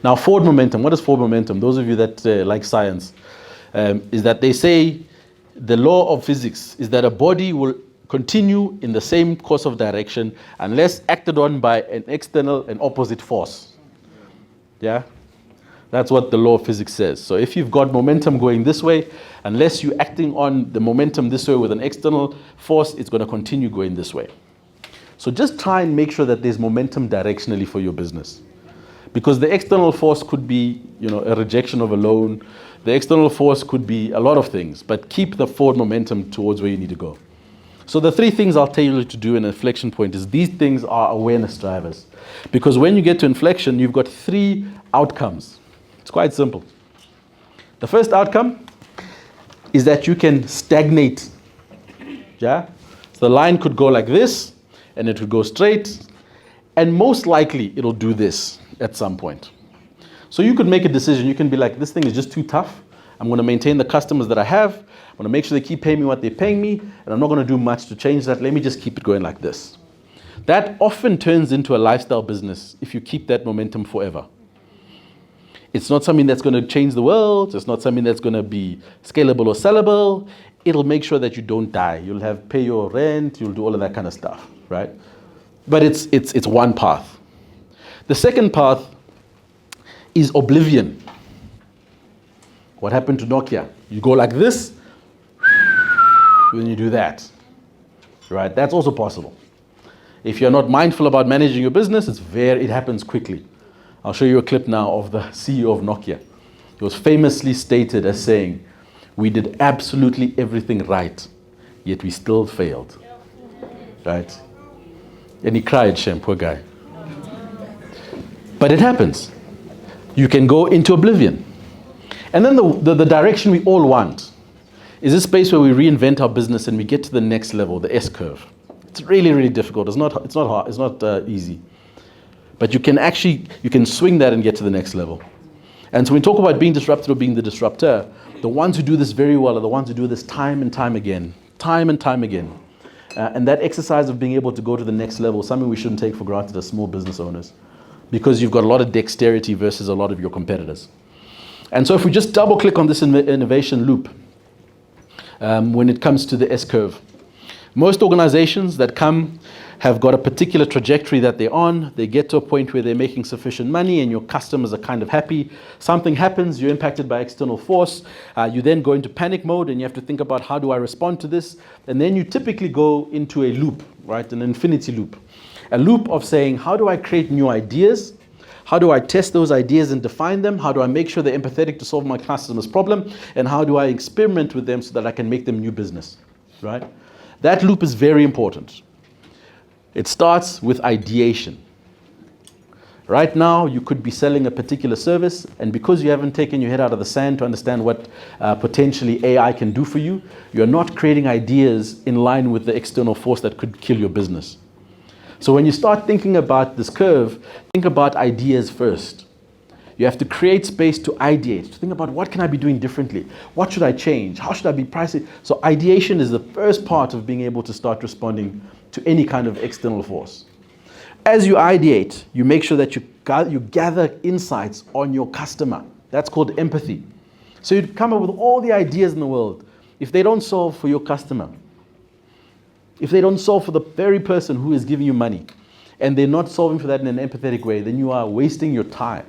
Now, forward momentum, what is forward momentum? Those of you that like science, is that they say the law of physics is that a body will continue in the same course of direction unless acted on by an external and opposite force. Yeah? That's what the law of physics says. So if you've got momentum going this way, unless you're acting on the momentum this way with an external force, it's going to continue going this way. So just try and make sure that there's momentum directionally for your business. Because the external force could be, a rejection of a loan. The external force could be a lot of things, but keep the forward momentum towards where you need to go. So the 3 things I'll tell you to do in an inflection point is these things are awareness drivers. Because when you get to inflection, you've got 3 outcomes. It's quite simple. The first outcome is that you can stagnate. Yeah? So the line could go like this, and it would go straight, and most likely it'll do this at some point. So you could make a decision. You can be like, this thing is just too tough. I'm going to maintain the customers that I have. I'm going to make sure they keep paying me what they're paying me, and I'm not going to do much to change that. Let me just keep it going like this. That often turns into a lifestyle business if you keep that momentum forever. It's not something that's going to change the world. It's not something that's going to be scalable or sellable. It'll make sure that you don't die. You'll have pay your rent. You'll do all of that kind of stuff, right? But it's one path. The second path is oblivion. What happened to Nokia? You go like this, then you do that, right? That's also possible. If you're not mindful about managing your business, it happens quickly. I'll show you a clip now of the CEO of Nokia. He was famously stated as saying, "We did absolutely everything right, yet we still failed." Right? And he cried, shame, poor guy. But it happens. You can go into oblivion. And then the direction we all want is this space where we reinvent our business and we get to the next level, the S curve. It's really, really difficult. It's not hard. It's not easy. But you can swing that and get to the next level. And so when we talk about being disrupted or being the disruptor, the ones who do this very well are the ones who do this time and time again. And that exercise of being able to go to the next level is something we shouldn't take for granted as small business owners, because you've got a lot of dexterity versus a lot of your competitors. And so if we just double click on this innovation loop, when it comes to the S curve, most organizations that come have got a particular trajectory that they're on. They get to a point where they're making sufficient money and your customers are kind of happy. Something happens, you're impacted by external force. You then go into panic mode and you have to think about, how do I respond to this? And then you typically go into a loop, right? An infinity loop. A loop of saying, how do I create new ideas? How do I test those ideas and define them? How do I make sure they're empathetic to solve my customer's problem? And how do I experiment with them so that I can make them new business, right? That loop is very important. It starts with ideation. Right now, you could be selling a particular service, and because you haven't taken your head out of the sand to understand what potentially AI can do for you, you're not creating ideas in line with the external force that could kill your business. So when you start thinking about this curve, think about ideas first. You have to create space to ideate, to think about, what can I be doing differently? What should I change? How should I be pricing? So ideation is the first part of being able to start responding to any kind of external force. As you ideate, you make sure that you gather insights on your customer. That's called empathy. So you come up with all the ideas in the world. If they don't solve for your customer, if they don't solve for the very person who is giving you money, and they're not solving for that in an empathetic way, then you are wasting your time.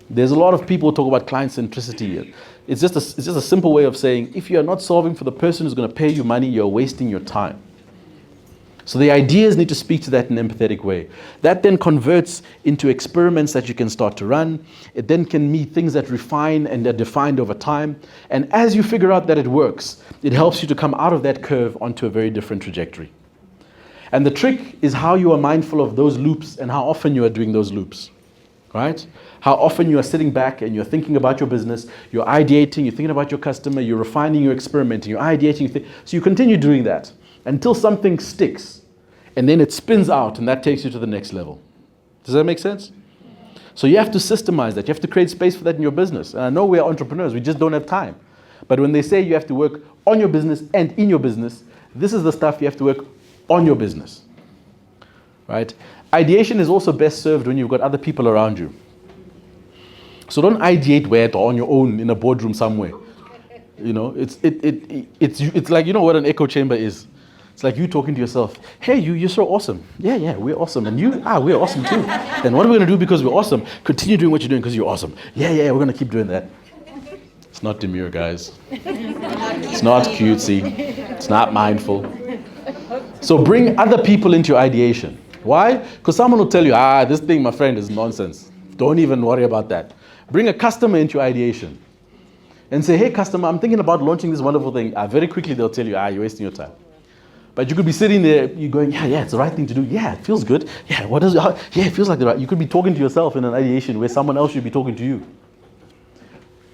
There's a lot of people who talk about client centricity. It's just a simple way of saying, if you are not solving for the person who's going to pay you money, you're wasting your time. So the ideas need to speak to that in an empathetic way. That then converts into experiments that you can start to run. It then can be things that refine and are defined over time. And as you figure out that it works, it helps you to come out of that curve onto a very different trajectory. And the trick is how you are mindful of those loops and how often you are doing those loops, right? How often you are sitting back and you're thinking about your business, you're ideating, you're thinking about your customer, you're refining, you're experimenting, you're ideating. So you continue doing that until something sticks. And then it spins out and that takes you to the next level. Does that make sense? So you have to systemize that. You have to create space for that in your business. And I know we are entrepreneurs, we just don't have time. But when they say you have to work on your business and in your business, this is the stuff you have to work on your business, right? Ideation is also best served when you've got other people around you. So don't ideate where on your own in a boardroom somewhere. You know, it's like, you know what an echo chamber is? It's like you talking to yourself. Hey, you're so awesome. Yeah, we're awesome. And you, we're awesome too. And what are we going to do because we're awesome? Continue doing what you're doing because you're awesome. Yeah, we're going to keep doing that. It's not demure, guys. It's not cutesy. It's not mindful. So bring other people into your ideation. Why? Because someone will tell you, this thing, my friend, is nonsense. Don't even worry about that. Bring a customer into your ideation. And say, hey, customer, I'm thinking about launching this wonderful thing. Very quickly, they'll tell you, you're wasting your time. But you could be sitting there, you're going, yeah, it's the right thing to do. Yeah, it feels good. Yeah, it feels like the right. You could be talking to yourself in an ideation where someone else should be talking to you.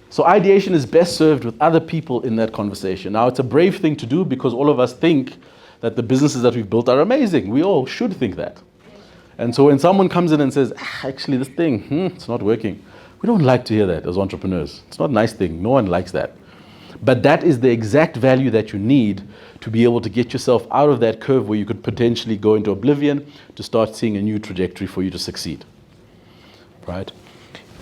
So ideation is best served with other people in that conversation. Now, it's a brave thing to do because all of us think that the businesses that we've built are amazing. We all should think that. And so when someone comes in and says, actually, this thing, it's not working. We don't like to hear that as entrepreneurs. It's not a nice thing. No one likes that. But that is the exact value that you need to be able to get yourself out of that curve where you could potentially go into oblivion to start seeing a new trajectory for you to succeed. Right?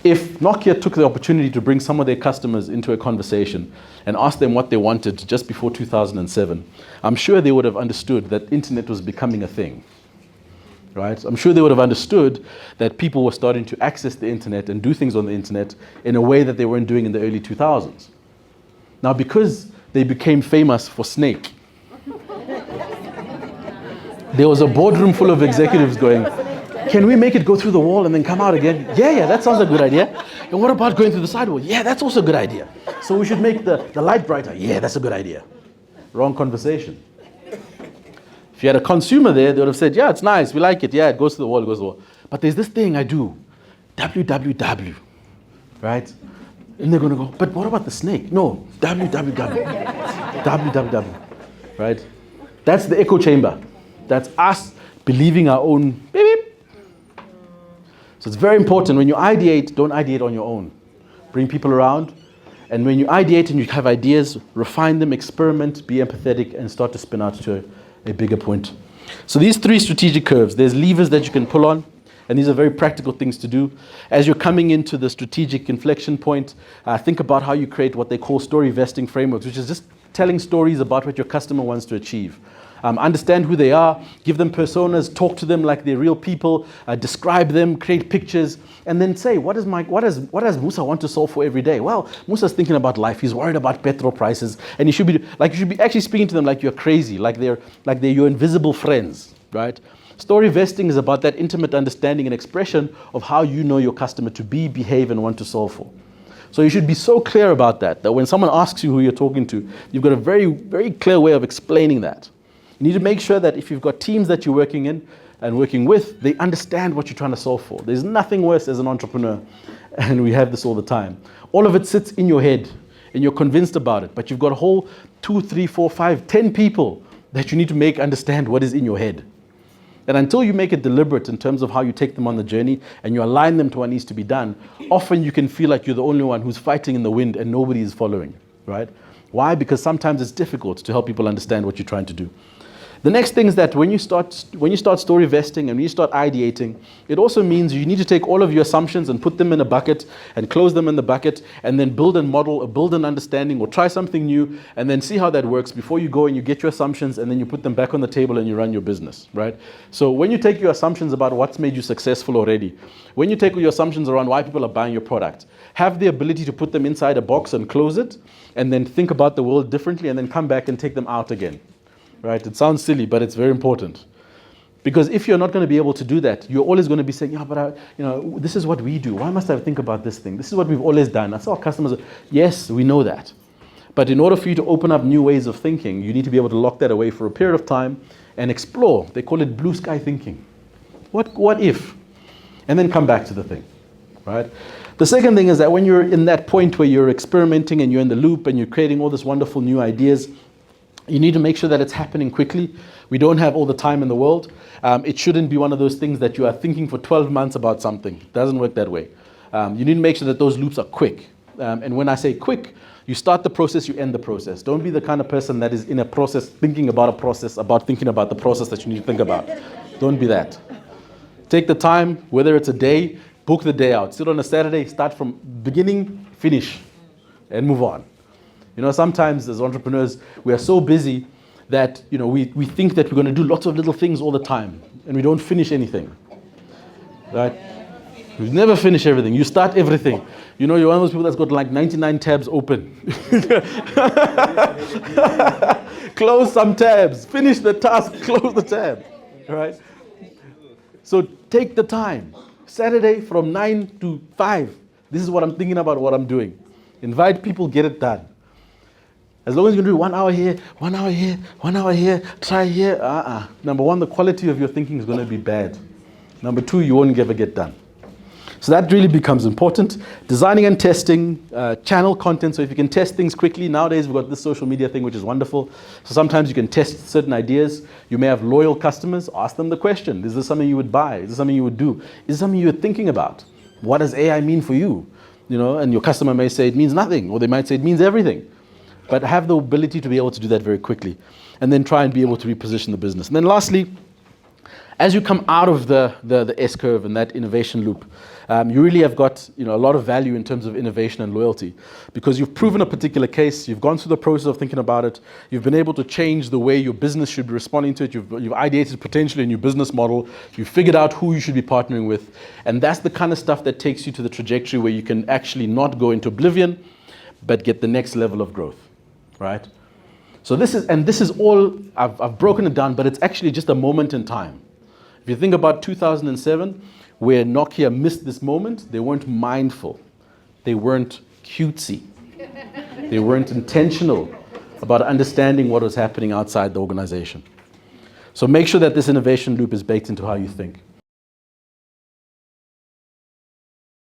If Nokia took the opportunity to bring some of their customers into a conversation and ask them what they wanted just before 2007, I'm sure they would have understood that internet was becoming a thing. Right? I'm sure they would have understood that people were starting to access the internet and do things on the internet in a way that they weren't doing in the early 2000s. Now, because they became famous for Snake, there was a boardroom full of executives going, can we make it go through the wall and then come out again? Yeah, that sounds a good idea. And what about going through the sidewall? Yeah, that's also a good idea. So we should make the light brighter. Yeah, that's a good idea. Wrong conversation. If you had a consumer there, they would have said, yeah, it's nice, we like it. Yeah, it goes to the wall, it goes to the wall. But there's this thing I do, www, right? And they're going to go, but what about the snake? No, www, www, right? That's the echo chamber. That's us believing our own beep, beep. So it's very important. When you ideate, don't ideate on your own. Bring people around. And when you ideate and you have ideas, refine them, experiment, be empathetic, and start to spin out to a bigger point. So these three strategic curves, there's levers that you can pull on. And these are very practical things to do. As you're coming into the strategic inflection point, think about how you create what they call story vesting frameworks, which is just telling stories about what your customer wants to achieve. Understand who they are, give them personas, talk to them like they're real people, describe them, create pictures, and then say, what does Musa want to solve for every day? Well, Musa's thinking about life. He's worried about petrol prices, and you should be actually speaking to them like you're crazy, like they're your invisible friends, right? Story vesting is about that intimate understanding and expression of how you know your customer to be, behave, and want to solve for. So you should be so clear about that when someone asks you who you're talking to, you've got a very, very clear way of explaining that. You need to make sure that if you've got teams that you're working in and working with, they understand what you're trying to solve for. There's nothing worse as an entrepreneur, and we have this all the time. All of it sits in your head, and you're convinced about it, but you've got a whole 2, 3, 4, 5, 10 people that you need to make understand what is in your head. And until you make it deliberate in terms of how you take them on the journey and you align them to what needs to be done, often you can feel like you're the only one who's fighting in the wind and nobody is following, right? Why? Because sometimes it's difficult to help people understand what you're trying to do. The next thing is that when you start story vesting and when you start ideating, it also means you need to take all of your assumptions and put them in a bucket and close them in the bucket and then build a model or build an understanding or try something new and then see how that works before you go and you get your assumptions and then you put them back on the table and you run your business, right? So when you take your assumptions about what's made you successful already, when you take your assumptions around why people are buying your product, have the ability to put them inside a box and close it and then think about the world differently and then come back and take them out again. Right? It sounds silly, but it's very important. Because if you're not going to be able to do that, you're always going to be saying, yeah, but this is what we do. Why must I think about this thing? This is what we've always done. That's how our customers are. Yes, we know that. But in order for you to open up new ways of thinking, you need to be able to lock that away for a period of time and explore. They call it blue sky thinking. What if? And then come back to the thing, right? The second thing is that when you're in that point where you're experimenting and you're in the loop and you're creating all this wonderful new ideas, you need to make sure that it's happening quickly. We don't have all the time in the world. It shouldn't be one of those things that you are thinking for 12 months about something. It doesn't work that way. You need to make sure that those loops are quick. And when I say quick, you start the process, you end the process. Don't be the kind of person that is in a process, thinking about a process, about thinking about the process that you need to think about. Don't be that. Take the time, whether it's a day, Book the day out. Sit on a Saturday, start from beginning, finish, and move on. You know, sometimes as entrepreneurs, we are so busy that, you know, we think that we're going to do lots of little things all the time, and we don't finish anything. Right? You never finish everything. You start everything. You know, you're one of those people that's got like 99 tabs open. Close some tabs. Finish the task, close the tab. Right? So take the time. Saturday from 9 to 5. This is what I'm thinking about, what I'm doing. Invite people, get it done. As long as you do 1 hour here, 1 hour here, 1 hour here, try here. Number one, the quality of your thinking is going to be bad. Number two, you won't ever get done. So that really becomes important. Designing and testing, channel content. So if you can test things quickly, nowadays we've got this social media thing, which is wonderful. So sometimes you can test certain ideas. You may have loyal customers. Ask them the question. Is this something you would buy? Is this something you would do? Is this something you're thinking about? What does AI mean for you? You know, and your customer may say it means nothing, or they might say it means everything. But have the ability to be able to do that very quickly. And then try and be able to reposition the business. And then lastly, as you come out of the S-curve and that innovation loop, you really have got, you know, a lot of value in terms of innovation and loyalty, because you've proven a particular case, you've gone through the process of thinking about it, you've been able to change the way your business should be responding to it, you've ideated potentially a new business model, you've figured out who you should be partnering with, and that's the kind of stuff that takes you to the trajectory where you can actually not go into oblivion, but get the next level of growth, right? So this is all, I've broken it down, but it's actually just a moment in time. If you think about 2007, where Nokia missed this moment, they weren't mindful. They weren't cutesy. They weren't intentional about understanding what was happening outside the organization. So make sure that this innovation loop is baked into how you think.